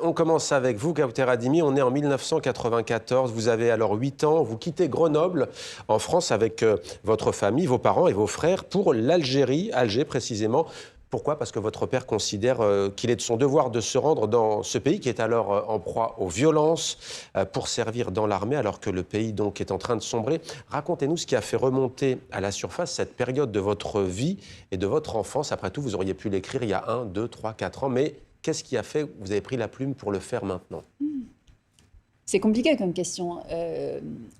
On commence avec vous, Kauter Adimi. On est en 1994. Vous avez alors 8 ans. Vous quittez Grenoble, en France, avec votre famille, vos parents et vos frères, pour l'Algérie, Alger précisément. Pourquoi ? Parce que votre père considère qu'il est de son devoir de se rendre dans ce pays qui est alors en proie aux violences pour servir dans l'armée alors que le pays donc est en train de sombrer. Racontez-nous ce qui a fait remonter à la surface cette période de votre vie et de votre enfance. Après tout, vous auriez pu l'écrire il y a 1, 2, 3, 4 ans, mais qu'est-ce qui a fait que vous avez pris la plume pour le faire maintenant ? C'est compliqué comme question.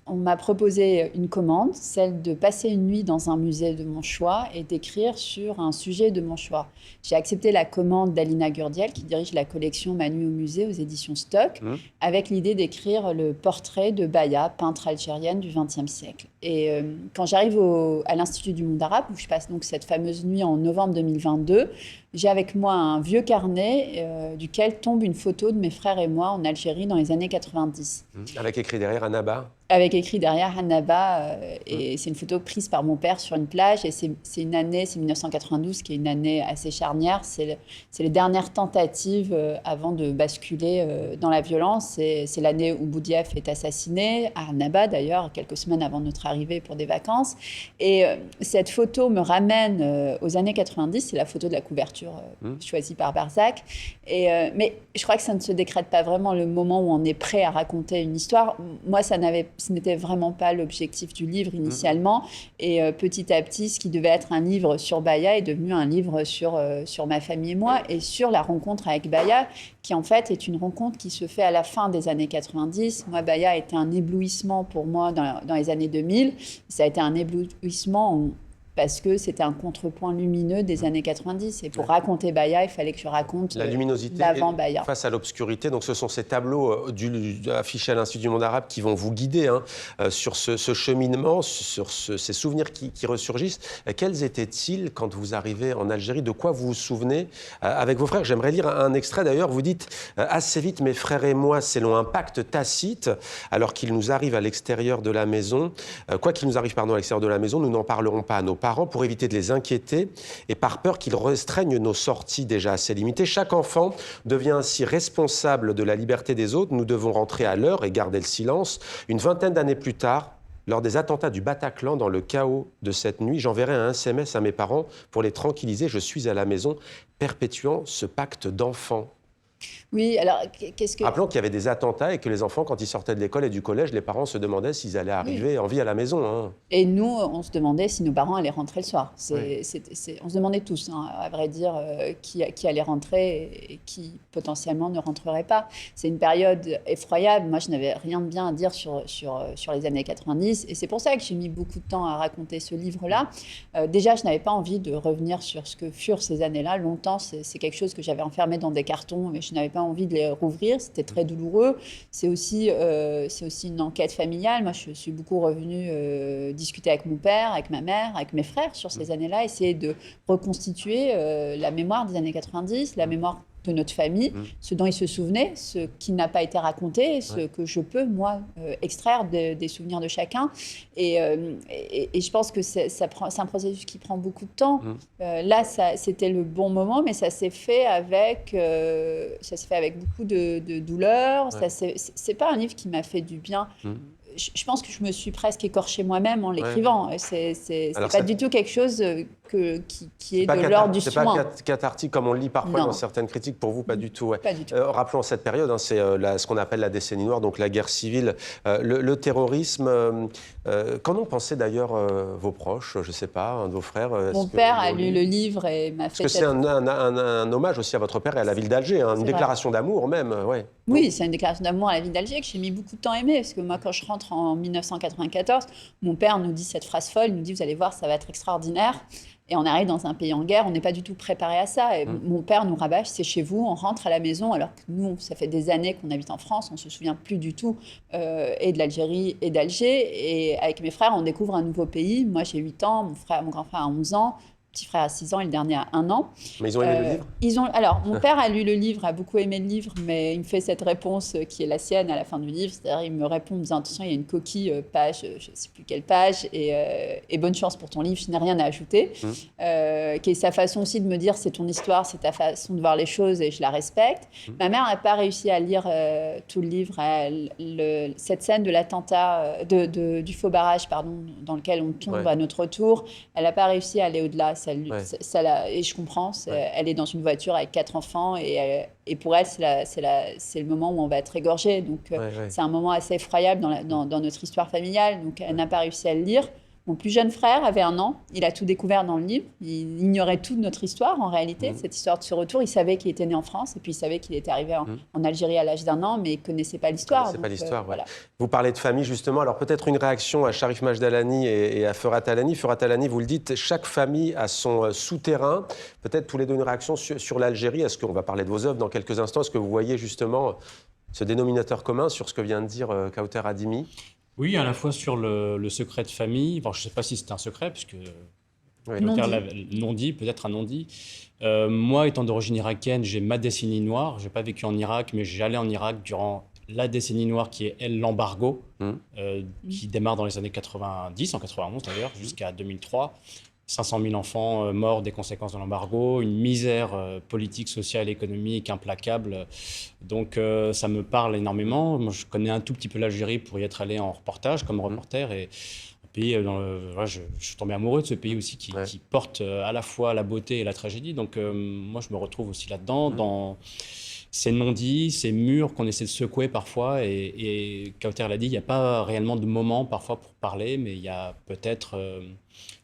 On m'a proposé une commande, celle de passer une nuit dans un musée de mon choix et d'écrire sur un sujet de mon choix. J'ai accepté la commande d'Alina Gurdiel, qui dirige la collection Ma nuit au musée aux éditions Stock, avec l'idée d'écrire le portrait de Baya, peintre algérienne du XXe siècle. Et quand j'arrive à l'Institut du monde arabe, où je passe donc cette fameuse nuit en novembre 2022, j'ai avec moi un vieux carnet duquel tombe une photo de mes frères et moi en Algérie dans les années 90. Avec écrit derrière Annaba ? Avec écrit derrière Annaba, et c'est une photo prise par mon père sur une plage, et c'est une année, c'est 1992, qui est une année assez charnière, c'est les dernières tentatives avant de basculer dans la violence, c'est l'année où Boudiaf est assassiné, à Annaba d'ailleurs, quelques semaines avant notre arrivée pour des vacances, et cette photo me ramène aux années 90, c'est la photo de la couverture choisie par Barzac, mais je crois que ça ne se décrète pas vraiment le moment où on est prêt à raconter une histoire. Moi, ce n'était vraiment pas l'objectif du livre initialement. Et petit à petit, ce qui devait être un livre sur Baya est devenu un livre sur ma famille et moi, et sur la rencontre avec Baya, qui en fait est une rencontre qui se fait à la fin des années 90. Moi, Baya a été un éblouissement pour moi dans les années 2000. Ça a été un éblouissement parce que c'était un contrepoint lumineux des années 90. Et pour raconter Baya, il fallait que je raconte la luminosité d'avant Baya. Face à l'obscurité. Donc ce sont ces tableaux affichés à l'Institut du monde arabe qui vont vous guider sur ce cheminement, sur ces souvenirs qui ressurgissent. Quels étaient-ils quand vous arrivez en Algérie ? De quoi vous vous souvenez avec vos frères ? J'aimerais lire un extrait d'ailleurs. Vous dites « Assez vite, mes frères et moi, selon un pacte tacite, alors qu'il nous arrive à l'extérieur de la maison, quoi qu'il nous arrive à l'extérieur de la maison, nous n'en parlerons pas à nos parents pour éviter de les inquiéter et par peur qu'ils restreignent nos sorties déjà assez limitées. Chaque enfant devient ainsi responsable de la liberté des autres. Nous devons rentrer à l'heure et garder le silence. Une vingtaine d'années plus tard, lors des attentats du Bataclan, dans le chaos de cette nuit, j'enverrai un SMS à mes parents pour les tranquilliser. Je suis à la maison, perpétuant ce pacte d'enfant. » Oui, alors qu'est-ce que... Rappelons qu'il y avait des attentats et que les enfants, quand ils sortaient de l'école et du collège, les parents se demandaient s'ils allaient arriver en vie à la maison. Et nous, on se demandait si nos parents allaient rentrer le soir. On se demandait tous, à vrai dire, qui allait rentrer et qui potentiellement ne rentrerait pas. C'est une période effroyable. Moi, je n'avais rien de bien à dire sur les années 90. Et c'est pour ça que j'ai mis beaucoup de temps à raconter ce livre-là. Déjà, je n'avais pas envie de revenir sur ce que furent ces années-là. Longtemps, c'est quelque chose que j'avais enfermé dans des cartons, mais je n'avais pas envie de les rouvrir, c'était très douloureux. C'est aussi une enquête familiale. Moi, je suis beaucoup revenue discuter avec mon père, avec ma mère, avec mes frères sur ces années-là, essayer de reconstituer la mémoire des années 90, la mémoire de notre famille, ce dont ils se souvenaient, ce qui n'a pas été raconté, ce que je peux, moi, extraire des souvenirs de chacun. Et je pense que c'est un processus qui prend beaucoup de temps. Là, c'était le bon moment, mais ça s'est fait avec beaucoup de douleur. C'est pas un livre qui m'a fait du bien. Je pense que je me suis presque écorchée moi-même en l'écrivant. C'est pas du tout quelque chose qui est de l'ordre du soin. C'est pas cathartique comme on le lit parfois dans certaines critiques. Pour vous, pas du tout. Pas du tout. Rappelons cette période, c'est ce qu'on appelle la décennie noire, donc la guerre civile, le terrorisme. Qu'en ont pensé d'ailleurs vos proches, je ne sais pas, un de vos frères? Mon père a lu le livre et m'a fait... Parce que c'est un hommage aussi à votre père et à la ville d'Alger, une déclaration d'amour même. Oui, c'est une déclaration d'amour à la ville d'Alger que j'ai mis beaucoup de temps à aimer. Parce que moi, quand je rentre en 1994, mon père nous dit cette phrase folle, il nous dit « Vous allez voir, ça va être extraordinaire ». Et on arrive dans un pays en guerre, on n'est pas du tout préparé à ça. Et mon père nous rabâche, c'est chez vous, on rentre à la maison, alors que nous, ça fait des années qu'on habite en France, on ne se souvient plus du tout et de l'Algérie et d'Alger. Et avec mes frères, on découvre un nouveau pays. Moi, j'ai 8 ans, mon grand frère a 11 ans. petit frère a 6 ans et le dernier a 1 an. Mais ils ont aimé le livre? Alors, mon père a lu le livre, a beaucoup aimé le livre, mais il me fait cette réponse qui est la sienne à la fin du livre. C'est-à-dire, il me répond en me disant, attention, il y a une coquille, page, je ne sais plus quelle page, et bonne chance pour ton livre, je n'ai rien à ajouter. Qui est sa façon aussi de me dire, c'est ton histoire, c'est ta façon de voir les choses, et je la respecte. Ma mère n'a pas réussi à lire tout le livre. Cette scène de l'attentat, du faux barrage, pardon, dans lequel on tombe à notre tour, elle n'a pas réussi à aller au-delà. Et je comprends, elle est dans une voiture avec 4 enfants et pour elle, c'est le moment où on va être égorgé. Donc, c'est un moment assez effroyable dans notre histoire familiale. Donc, elle n'a pas réussi à le lire. Mon plus jeune frère avait 1 an. Il a tout découvert dans le livre. Il ignorait toute notre histoire, en réalité, cette histoire de ce retour. Il savait qu'il était né en France et puis il savait qu'il était arrivé en Algérie à l'âge d'1 an, mais il ne connaissait pas l'histoire. Voilà. Vous parlez de famille, justement. Alors, peut-être une réaction à Sharif Majdalani et à Ferhat Alani. Ferhat Alani, vous le dites, chaque famille a son souterrain. Peut-être tous les deux une réaction sur l'Algérie. Est-ce qu'on va parler de vos œuvres dans quelques instants? Est-ce que vous voyez justement ce dénominateur commun sur ce que vient de dire Kawthar Adimi? Oui, à la fois sur le secret de famille. Bon, je ne sais pas si c'est un secret, puisque non-dit, peut-être un non-dit. Moi, étant d'origine irakienne, j'ai ma décennie noire. Je n'ai pas vécu en Irak, mais j'allais en Irak durant la décennie noire qui est, elle, l'embargo, qui démarre dans les années 90, en 91 d'ailleurs, jusqu'à 2003. 500 000 enfants morts des conséquences de l'embargo, une misère politique, sociale, économique implacable. Donc ça me parle énormément. Moi, je connais un tout petit peu l'Algérie pour y être allé en reportage, comme reporter. Et un pays, je suis tombé amoureux de ce pays aussi qui porte à la fois la beauté et la tragédie. Donc moi, je me retrouve aussi là-dedans, dans ces non-dits, ces murs qu'on essaie de secouer parfois. Et Kawthar l'a dit, il n'y a pas réellement de moment parfois pour parler, mais il y a peut-être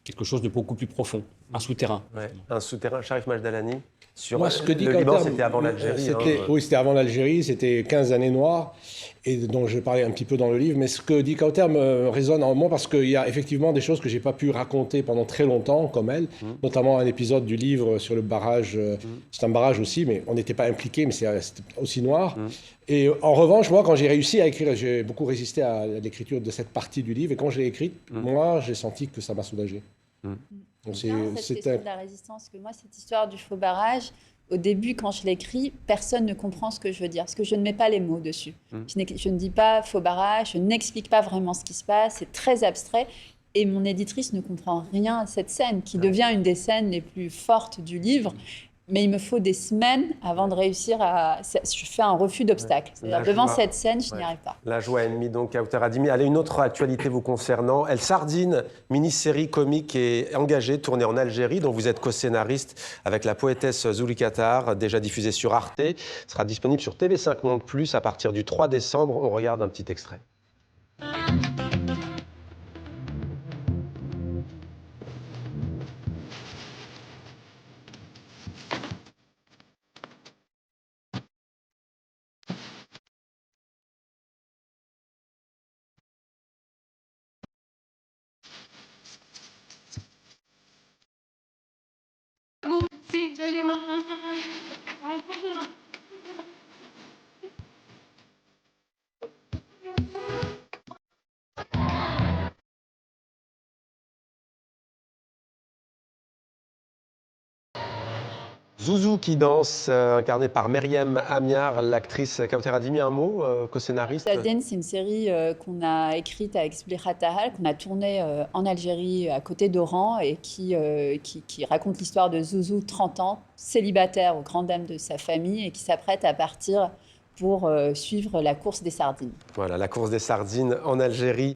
quelque chose de beaucoup plus profond, un souterrain. Un souterrain. Sharif Majdalani, sur Moi, ce que dit le Kawthar, Liban, c'était avant l'Algérie. Oui, c'était avant l'Algérie, c'était 15 années noires, et dont je parlais un petit peu dans le livre. Mais ce que dit Kawthar me résonne en moi parce qu'il y a effectivement des choses que je n'ai pas pu raconter pendant très longtemps, comme elle, notamment un épisode du livre sur le barrage. C'est un barrage aussi, mais on n'était pas impliqués, mais c'était aussi noir. Et en revanche, moi, quand j'ai réussi à écrire, j'ai beaucoup résisté à l'écriture de cette partie du livre, et quand je l'ai écrite, moi, j'ai senti que ça m'a soulagé. C'est cette question de la résistance, que moi, cette histoire du faux barrage, au début, quand je l'écris, personne ne comprend ce que je veux dire, parce que je ne mets pas les mots dessus. Je ne dis pas faux barrage, je n'explique pas vraiment ce qui se passe, c'est très abstrait. Et mon éditrice ne comprend rien à cette scène, qui devient une des scènes les plus fortes du livre. Mais il me faut des semaines avant de réussir à... Je fais un refus d'obstacle. C'est-à-dire, devant cette scène, je n'y arrive pas. La joie ennemie, donc, Kawthar Adimi. Allez, une autre actualité vous concernant. Elle Sardine, mini-série comique et engagée, tournée en Algérie, dont vous êtes co-scénariste avec la poétesse Zulika Tahar, déjà diffusée sur Arte. Sera disponible sur TV5 Monde Plus à partir du 3 décembre. On regarde un petit extrait. Zouzou qui danse, incarné par Meriem Amiar, l'actrice Kawthar Adimi. Un mot, co-scénariste? Sardine, c'est une série qu'on a écrite avec Zulika Tahar, qu'on a tournée en Algérie, à côté d'Oran, et qui raconte l'histoire de Zouzou, 30 ans, célibataire aux grandes dames de sa famille, et qui s'apprête à partir pour suivre la course des sardines. Voilà, la course des sardines en Algérie.